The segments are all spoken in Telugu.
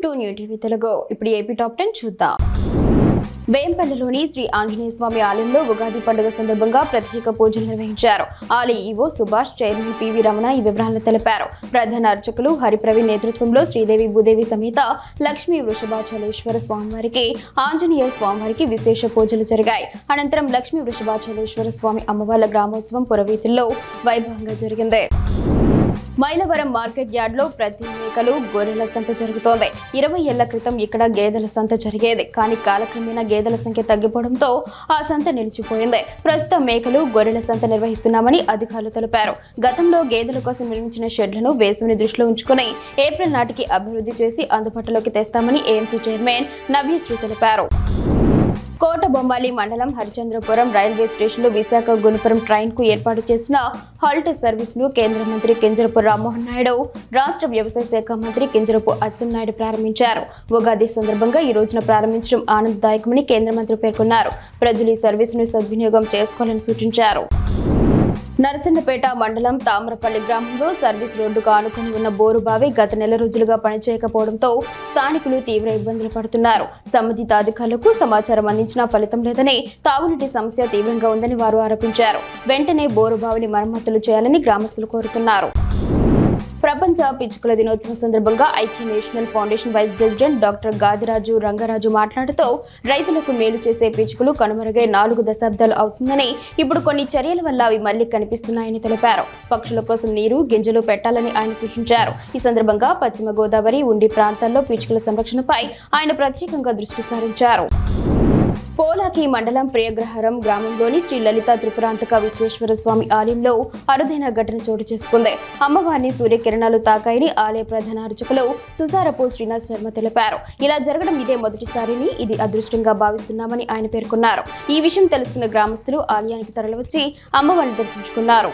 To new TV Telugu. ఇప్పుడు ఏపీ టాప్ 10 చూద్దాం. వేంపల్లిలోని శ్రీ ఆంజనేయ స్వామి ఆలయంలో ఉగాది పండుగ సందర్భంగా ప్రత్యేక పూజలు నిర్వహించారు. ఆలయ EO Subhash, chairman PV Ramana ఈ వివరాలను తెలిపారు. ప్రధాన అర్చకులు హరిప్రవీణ్ నేతృత్వంలో శ్రీదేవి భూదేవి సమేత లక్ష్మీ వృషభాచలేశ్వర స్వామివారికి, ఆంజనేయ స్వామివారికి విశేష పూజలు జరిగాయి. అనంతరం లక్ష్మీ వృషభాచలేశ్వర స్వామి అమ్మవార్ల గ్రామోత్సవం పురవీధుల్లో వైభవంగా జరిగింది. మైలవరం మార్కెట్ యార్డ్ లో ప్రతి మేకలు గొర్రెల సంత జరుగుతోంది. 20 ఏళ్ల క్రితం ఇక్కడ గేదెల సంత జరిగేది. కానీ కాలక్రమేణా గేదెల సంఖ్య తగ్గిపోవడంతో ఆ సంత నిలిచిపోయింది. ప్రస్తుతం మేకలు గొర్రెల సంత నిర్వహిస్తున్నామని అధికారులు తెలిపారు. గతంలో గేదెల కోసం నిర్మించిన షెడ్లను వేసవిని దృష్టిలో ఉంచుకుని ఏప్రిల్ నాటికి అభివృద్ధి చేసి అందుబాటులోకి తెస్తామని ఏఎంసీ చైర్మన్ నవ్యశ్రీ తెలిపారు. కోటబొమ్మాలి మండలం హరిచంద్రపురం రైల్వే స్టేషన్లో విశాఖ గుణపురం ట్రైన్ కు ఏర్పాటు చేసిన హాల్ట్ సర్వీస్ ను కేంద్ర మంత్రి కింజరపు రామ్మోహన్ నాయుడు, రాష్ట్ర వ్యవసాయ శాఖ మంత్రి కింజరపు అచ్చెన్నాయుడు ప్రారంభించారు. ఉగాది సందర్భంగా ఈ రోజున ప్రారంభించడం ఆనందదాయకమని కేంద్ర మంత్రి పేర్కొన్నారు. ప్రజలు ఈ సర్వీస్ ను సద్వినియోగం చేసుకోవాలని సూచించారు. నరసన్నపేట మండలం తామరపల్లి గ్రామంలో సర్వీస్ రోడ్డుకు ఆనుకుని ఉన్న బోరుబావి గత నెల రోజులుగా పనిచేయకపోవడంతో స్థానికులు తీవ్ర ఇబ్బందులు పడుతున్నారు. సంబంధిత అధికారులకు సమాచారం అందించినా ఫలితం లేదని, తాగునీటి సమస్య తీవ్రంగా ఉందని వారు ఆరోపించారు. వెంటనే బోరుబావిని మరమ్మతులు చేయాలని గ్రామస్తులు కోరుతున్నారు. ప్రపంచ పిచ్చుకల దినోత్సవం సందర్భంగా Aikya national foundation vice president doctor Gadiraju Rangaraju మాట్లాడుతూ, రైతులకు మేలు చేసే పిచ్చుకలు కనుమరుగై 4 దశాబ్దాలు అవుతుందని, ఇప్పుడు కొన్ని చర్యల వల్ల అవి మళ్లీ కనిపిస్తున్నాయని తెలిపారు. పక్షుల కోసం నీరు, గింజలు పెట్టాలని ఆయన సూచించారు. ఈ సందర్భంగా పశ్చిమ గోదావరి, ఉండి ప్రాంతాల్లో పిచ్చుకల సంరక్షణపై ఆయన ప్రత్యేకంగా దృష్టి సారించారు. పోలాకి మండలం ప్రియగ్రహారం గ్రామంలోని శ్రీ లలిత త్రిపురాంతక విశ్వేశ్వర స్వామి ఆలయంలో అరుదైన ఘటన చోటు చేసుకుంది. అమ్మవారిని సూర్యకిరణాలు తాకాయని ఆలయ ప్రధాన అర్చకులు సుసారపు శ్రీనివాస్ శర్మ తెలిపారు. ఇలా జరగడం ఇదే మొదటిసారిని, ఇది అదృష్టంగా భావిస్తున్నామని ఆయన పేర్కొన్నారు. ఈ విషయం తెలుసుకున్న గ్రామస్తులు ఆలయానికి తరలివచ్చి అమ్మవారిని దర్శించుకున్నారు.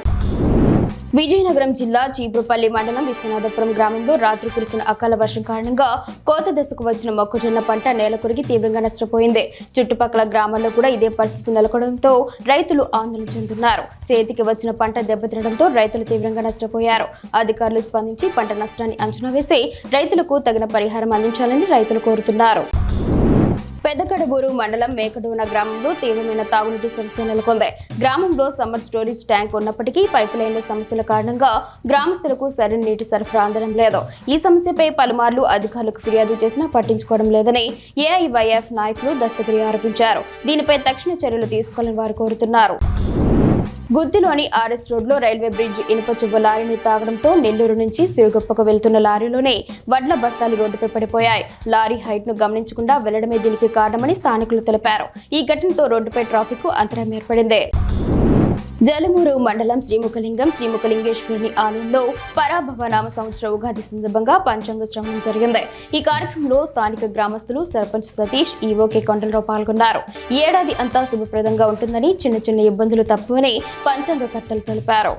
విజయనగరం జిల్లా చీపురుపల్లి మండలం విశ్వనాథపురం గ్రామంలో రాత్రి కురిసిన అకాల వర్షం కారణంగా కోత దశకు వచ్చిన మొక్కజొన్న పంట నేల కొరిగి తీవ్రంగా నష్టపోయింది. చుట్టుపక్కల గ్రామాల్లో కూడా ఇదే పరిస్థితి నెలకొనడంతో రైతులు ఆందోళన చెందుతున్నారు. చేతికి వచ్చిన పంట దెబ్బతినడంతో రైతులు తీవ్రంగా నష్టపోయారు. అధికారులు స్పందించి పంట నష్టాన్ని అంచనా వేసి రైతులకు తగిన పరిహారం అందించాలని రైతులు కోరుతున్నారు. పెద్దకడబూరు మండలం మేకడోన గ్రామంలో తీవ్రమైన తాగునీటి సమస్య నెలకొంది. గ్రామంలో సమ్మర్ స్టోరేజ్ ట్యాంక్ ఉన్నప్పటికీ పైపు లైన్ల సమస్యల కారణంగా గ్రామస్తులకు సరైన నీటి సరఫరా అందడం లేదు. ఈ సమస్యపై పలుమార్లు అధికారులకు ఫిర్యాదు చేసినా పట్టించుకోవడం లేదని ఏఐవైఎఫ్ నాయకులు దస్తగిరి ఆరోపించారు. దీనిపై తక్షణ చర్యలు తీసుకోవాలని వారు కోరుతున్నారు. గుత్తిలోని ఆర్ఎస్ రోడ్లో రైల్వే బ్రిడ్జ్ ఇనుప చువ్వ లారీని తాగడంతో నెల్లూరు నుంచి సిరుగొప్పకు వెళ్తున్న లారీలోనే వడ్ల బస్తాలు రోడ్డుపై పడిపోయాయి. లారీ హైట్ ను గమనించకుండా వెళ్లడమే దీనికి కారణమని స్థానికులు తెలిపారు. ఈ ఘటనతో రోడ్డుపై ట్రాఫిక్ కు అంతరాయం ఏర్పడింది. జలమూరు మండలం శ్రీముఖలింగేశ్వరుని ఆలయంలో పరాభవ నామ సంవత్సర ఉగాది సందర్భంగా పంచాంగ శ్రవణం జరిగింది. ఈ కార్యక్రమంలో స్థానిక గ్రామస్తులు, సర్పంచ్ సతీష్, ఈవోకే కొండలరావు పాల్గొన్నారు. ఈ ఏడాది అంతా శుభప్రదంగా ఉంటుందని, చిన్న చిన్న ఇబ్బందులు తప్పవని పంచాంగకర్తలు తెలిపారు.